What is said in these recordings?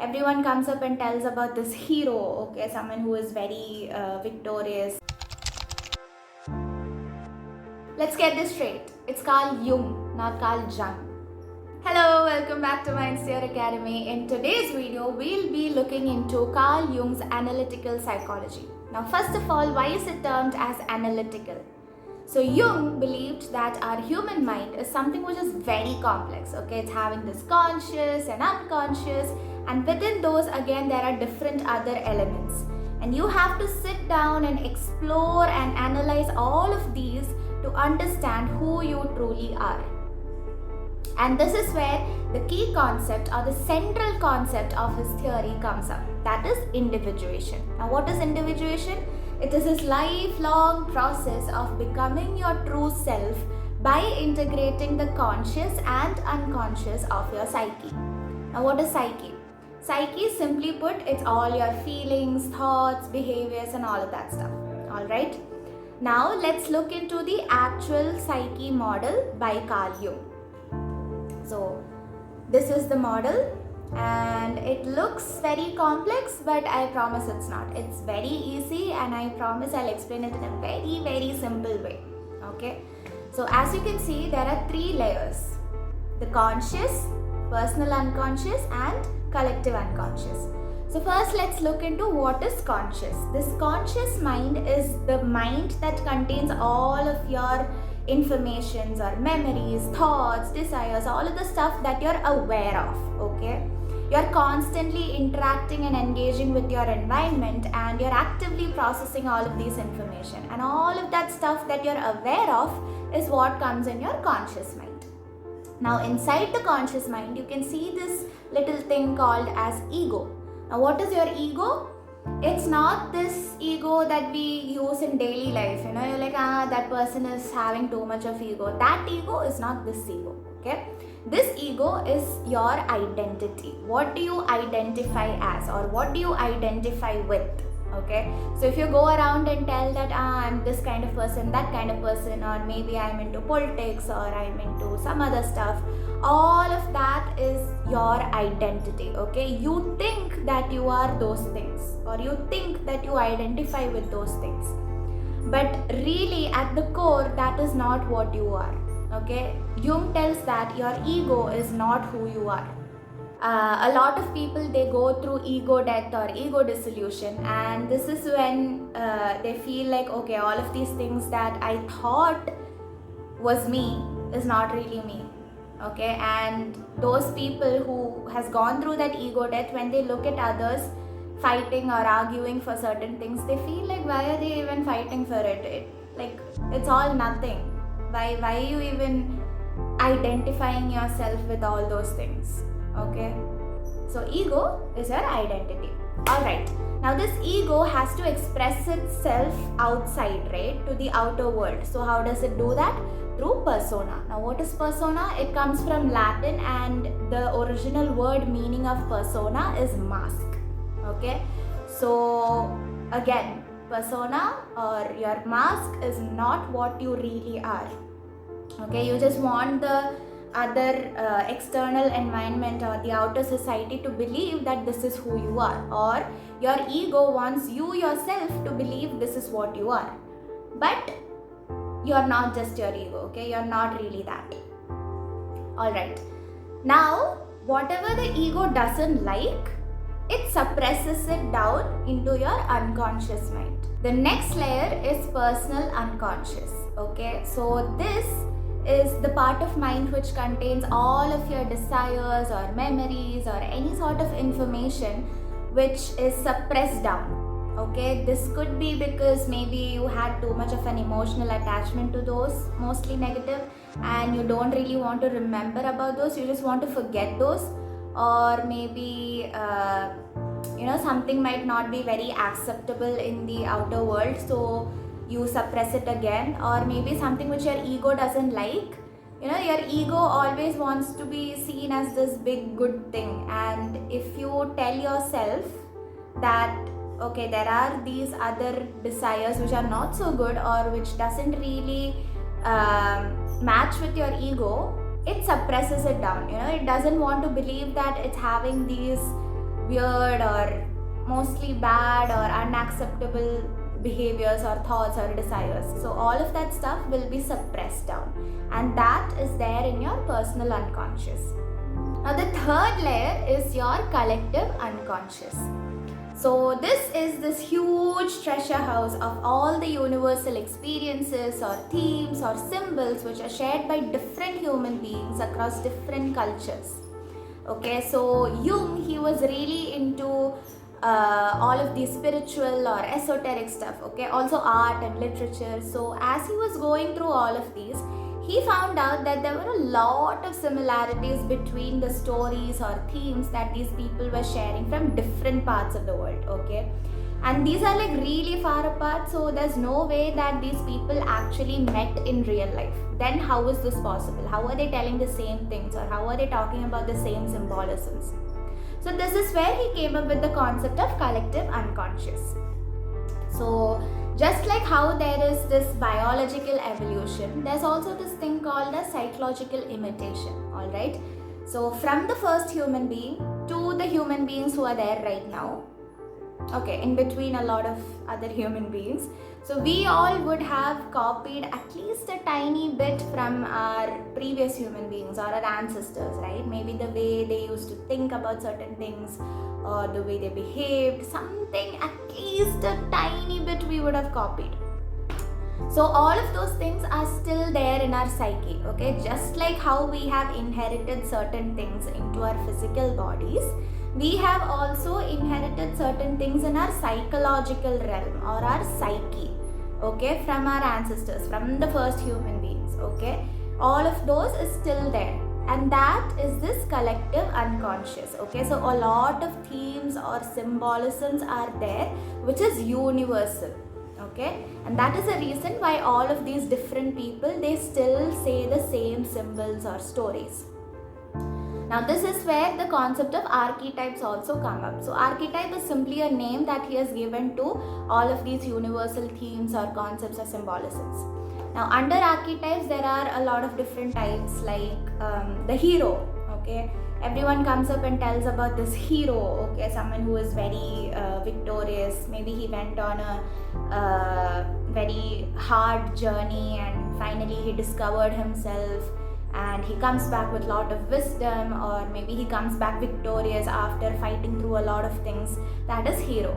everyone comes up and tells about this hero, okay, someone who is very victorious. Let's get this straight. It's Carl Jung, not Carl Jung. Hello, welcome back to my MSA Academy. In today's video, we'll be looking into Carl Jung's analytical psychology. Now, first of all, why is it termed as analytical? So Jung believed that our human mind is something which is very complex, okay? It's having this conscious and unconscious, and within those again there are different other elements. And you have to sit down and explore and analyze all of these to understand who you truly are. And this is where the key concept or the central concept of his theory comes up. That is individuation. Now what is individuation? It is this lifelong process of becoming your true self by integrating the conscious and unconscious of your psyche. Now what is psyche? Psyche, simply put, it's all your feelings, thoughts, behaviors and all of that stuff. Alright? Now let's look into the actual psyche model by Carl Jung. So this is the model and it looks very complex, but I promise it's not. It's very easy and I promise I'll explain it in a very, very simple way. Okay. So as you can see, there are three layers: the conscious, personal unconscious and collective unconscious. So first let's look into what is conscious. This conscious mind is the mind that contains all of your informations or memories, thoughts, desires, all of the stuff that you're aware of, okay? You're constantly interacting and engaging with your environment and you're actively processing all of these information, and all of that stuff that you're aware of is what comes in your conscious mind. Now inside the conscious mind you can see this little thing called as ego. Now what is your ego? It's not this ego that we use in daily life. You know, you're like, that person is having too much of ego. That ego is not this ego, okay? This ego is your identity. What do you identify as, or what do you identify with, okay? So if you go around and tell that, I'm this kind of person, that kind of person, or maybe I'm into politics, or I'm into some other stuff, all of that is your identity, okay? You think that you are those things, or you think that you identify with those things, but really at the core that is not what you are, okay? Jung tells that your ego is not who you are. A lot of people, they go through ego death or ego dissolution, and this is when they feel like, okay, all of these things that I thought was me is not really me. Okay, and those people who has gone through that ego death, when they look at others fighting or arguing for certain things, they feel like, why are they even fighting for it? Like, it's all nothing. Why are you even identifying yourself with all those things? Okay, so ego is your identity. Alright, now this ego has to express itself outside, right, to the outer world. So how does it do that? Through persona. Now what is persona? It comes from Latin, and the original word meaning of persona is mask. Okay, so again, persona or your mask is not what you really are. Okay, you just want the other external environment or the outer society to believe that this is who you are, or your ego wants you yourself to believe this is what you are. But you're not just your ego, okay? You're not really that. Alright. Now, whatever the ego doesn't like, it suppresses it down into your unconscious mind. The next layer is personal unconscious, okay? So this is the part of mind which contains all of your desires or memories or any sort of information which is suppressed down. Okay, this could be because maybe you had too much of an emotional attachment to those, mostly negative, and you don't really want to remember about those, you just want to forget those, or maybe something might not be very acceptable in the outer world, so you suppress it again, or maybe something which your ego doesn't like. You know, your ego always wants to be seen as this big good thing, and if you tell yourself that okay, there are these other desires which are not so good or which doesn't really match with your ego, it suppresses it down. You know, it doesn't want to believe that it's having these weird or mostly bad or unacceptable behaviors or thoughts or desires. So all of that stuff will be suppressed down, and that is there in your personal unconscious. Now the third layer is your collective unconscious. So this is this huge treasure house of all the universal experiences or themes or symbols which are shared by different human beings across different cultures. Okay, so Jung, he was really into all of these spiritual or esoteric stuff, okay, also art and literature. So as he was going through all of these, he found out that there were a lot of similarities between the stories or themes that these people were sharing from different parts of the world, okay, and these are like really far apart, so there's no way that these people actually met in real life. Then how is this possible? How are they telling the same things, or how are they talking about the same symbolisms? So this is where he came up with the concept of collective unconscious. So just like how there is this biological evolution, there's also this thing called a psychological imitation, alright? So from the first human being to the human beings who are there right now, okay, in between a lot of other human beings. So we all would have copied at least a tiny bit from our previous human beings or our ancestors, right? Maybe the way they used to think about certain things or the way they behaved, something at least a tiny bit we would have copied. So all of those things are still there in our psyche, okay? Just like how we have inherited certain things into our physical bodies, we have also inherited certain things in our psychological realm or our psyche, okay, from our ancestors, from the first human beings, okay? All of those is still there, and that is this collective unconscious, okay? So a lot of themes or symbolisms are there which is universal, okay, and that is the reason why all of these different people, they still say the same symbols or stories. Now this is where the concept of archetypes also come up. So archetype is simply a name that he has given to all of these universal themes or concepts or symbolisms. Now under archetypes there are a lot of different types, like the hero, okay. Everyone comes up and tells about this hero, okay, someone who is very victorious. Maybe he went on a very hard journey and finally he discovered himself, and he comes back with a lot of wisdom, or maybe he comes back victorious after fighting through a lot of things. That is hero.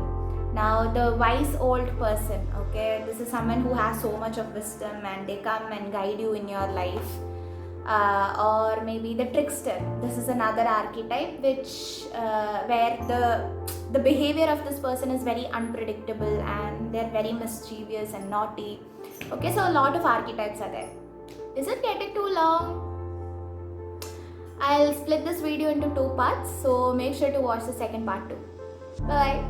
Now the wise old person, okay, this is someone who has so much of wisdom and they come and guide you in your life. Or maybe the trickster. This is another archetype which where the behavior of this person is very unpredictable and they're very mischievous and naughty. Okay, so a lot of archetypes are there. Is it getting too long? I'll split this video into 2 parts, so make sure to watch the second part too. Bye.